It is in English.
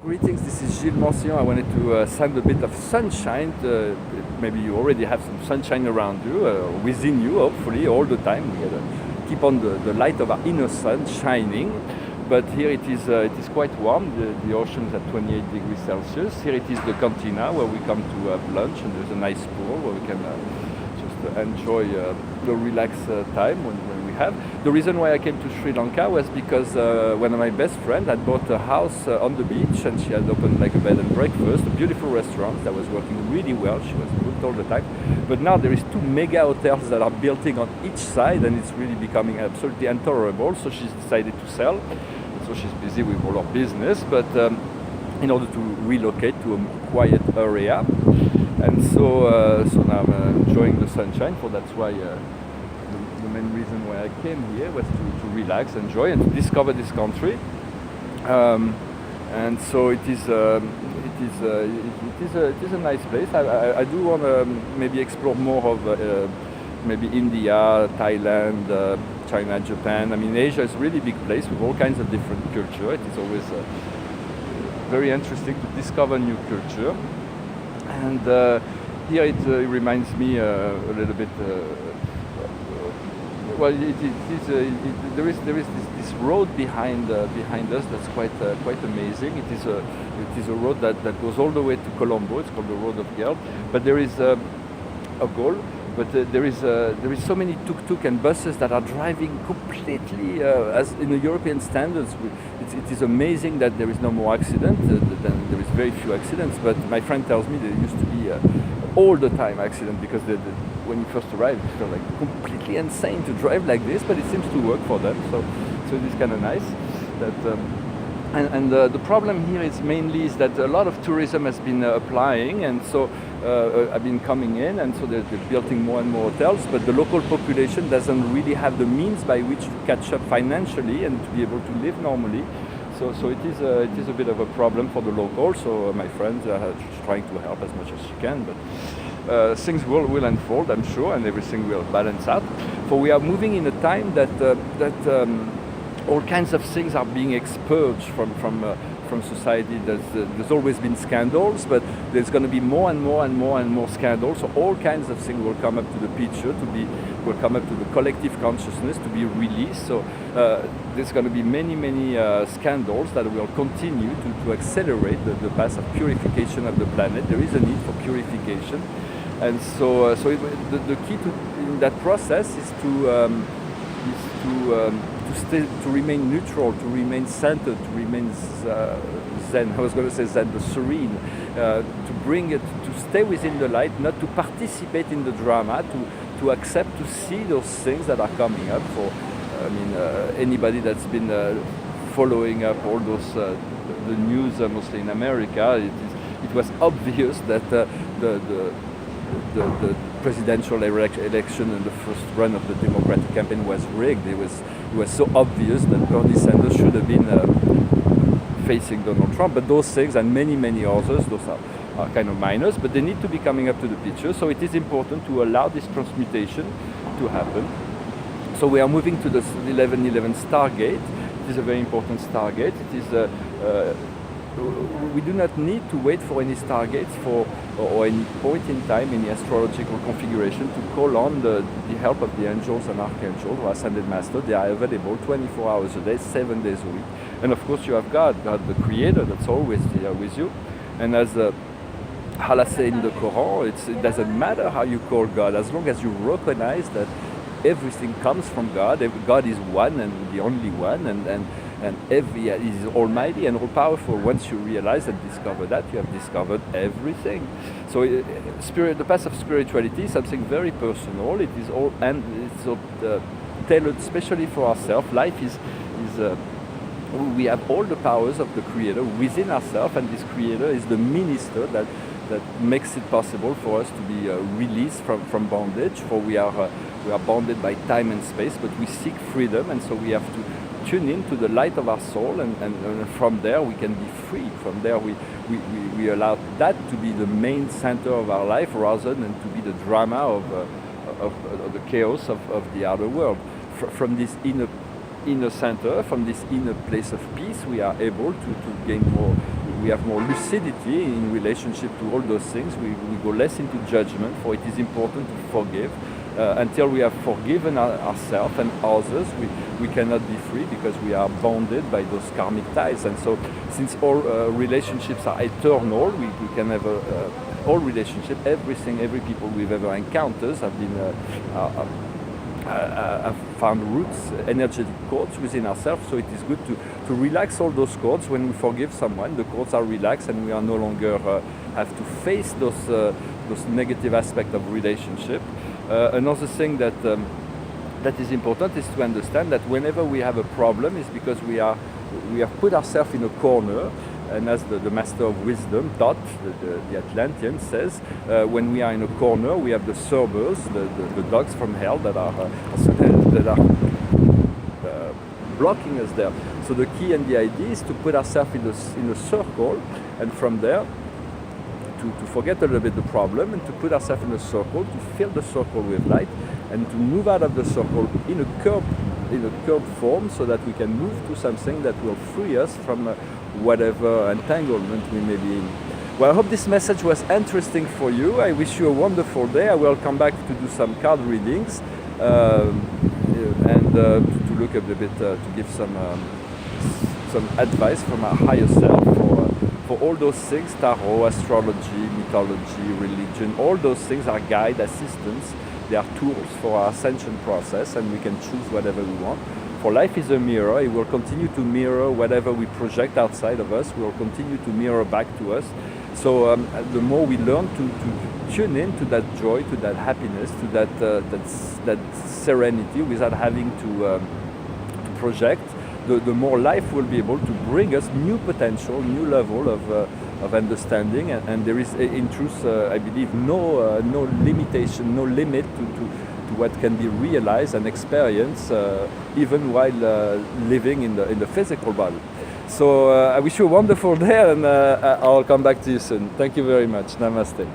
Greetings, this is Gilles Mancillon. I wanted to send a bit of sunshine. Maybe you already have some sunshine around you, within you, hopefully, all the time. We gotta keep on the light of our inner sun shining. But here it is quite warm. The ocean is at 28 degrees Celsius. Here it is the cantina where we come to have lunch, and there's a nice pool where we can just enjoy the relaxed time when we have. The reason why I came to Sri Lanka was because one of my best friends had bought a house on the beach, and she had opened like a bed and breakfast, a beautiful restaurant that was working really well. She was booked all the time. But now there is two mega hotels that are building on each side, and it's really becoming absolutely intolerable. So she's decided to sell. So she's busy with all her business, but in order to relocate to a more quiet area. And so now I'm enjoying the sunshine. So that's why the main reason why I came here was to relax, enjoy, and to discover this country. And so it is a nice place. I do want to maybe explore more of maybe India, Thailand, China, Japan. I mean, Asia is a really big place with all kinds of different culture. It is always very interesting to discover new culture. And here it reminds me a little bit. Well, there is this road behind us that's quite amazing. It is a road that goes all the way to Colombo. It's called the Road of Geld. But there is a goal. But there is so many tuk-tuk and buses that are driving completely as in the European standards. It is amazing that there is no more accident. There is very few accidents. But my friend tells me there used to be all the time accident because when you first arrive, you feel like completely insane to drive like this. But it seems to work for them. So it is kind of nice. The problem here is mainly that a lot of tourism has been applying, and so have been coming in, and so they're building more and more hotels, but the local population doesn't really have the means by which to catch up financially and to be able to live normally. So it is a bit of a problem for the locals. So my friends are trying to help as much as she can, but things will unfold, I'm sure, and everything will balance out. For we are moving in a time that all kinds of things are being expurged from society. There's always been scandals, but there's going to be more and more scandals. So all kinds of things will come up to the picture, will come up to the collective consciousness to be released. So there's going to be many scandals that will continue to accelerate the path of purification of the planet. There is a need for purification, and so the key in that process is to remain neutral, to remain centered, to remain zen. I was going to say zen, the serene, to bring it, to stay within the light, not to participate in the drama, to accept, to see those things that are coming up. For anybody that's been following up all those the news, mostly in America, it was obvious that the presidential election and the first run of the Democratic campaign was rigged. It was so obvious that Bernie Sanders should have been facing Donald Trump. But those things and many others, those are kind of minors, but they need to be coming up to the picture. So it is important to allow this transmutation to happen. So we are moving to the 1111 Stargate. It is a very important Stargate. It is we do not need to wait for any stargates or any point in time, any astrological configuration to call on the help of the angels and archangels or ascended master. They are available 24 hours a day, 7 days a week. And of course you have God the creator, that's always there with you. And as Allah said in the Quran, it doesn't matter how you call God, as long as you recognize that everything comes from God. God is one and the only one, and he is almighty and all powerful. Once you realize and discover that, you have discovered everything. So the path of spirituality is something very personal. It is all, and it's tailored especially for ourselves. Life is we have all the powers of the Creator within ourselves, and this Creator is the minister that makes it possible for us to be released from bondage. For we are bounded by time and space, but we seek freedom, and so we have to tune in to the light of our soul, and from there we can be free. From there we allow that to be the main center of our life rather than to be the drama of the chaos of the outer world. From this inner center, from this inner place of peace, we are able to gain more we have more lucidity in relationship to all those things. We go less into judgment, for it is important to forgive. Until we have forgiven ourselves and others, we cannot be free because we are bounded by those karmic ties. And so, since all relationships are eternal, we can have all relationships, every people we've ever encountered have been have found roots, energetic cords within ourselves. So it is good to relax all those cords. When we forgive someone, the cords are relaxed, and we are no longer have to face those negative aspects of relationship. Another thing that is important is to understand that whenever we have a problem, is because we have put ourselves in a corner. And as the master of wisdom, Thoth, the Atlantean, says, when we are in a corner, we have the Cerberus, the dogs from hell that are blocking us there. So the key and the idea is to put ourselves in a circle, and from there to forget a little bit the problem, and to put ourselves in a circle, to fill the circle with light, and to move out of the circle in a curved form, so that we can move to something that will free us from whatever entanglement we may be in. Well, I hope this message was interesting for you. I wish you a wonderful day. I will come back to do some card readings and to look a bit, to give some advice from our higher self for all those things: tarot, astrology, mythology, religion. All those things are guide, assistants. They are tools for our ascension process, and we can choose whatever we want. For life is a mirror. It will continue to mirror whatever we project outside of us. It will continue to mirror back to us. So the more we learn to tune in to that joy, to that happiness, to that serenity, without having to project, the more life will be able to bring us new potential, new level of understanding. And there is, in truth, I believe, no limitation, no limit to what can be realized and experienced, even while living in the physical body. So I wish you a wonderful day, and I'll come back to you soon. Thank you very much. Namaste.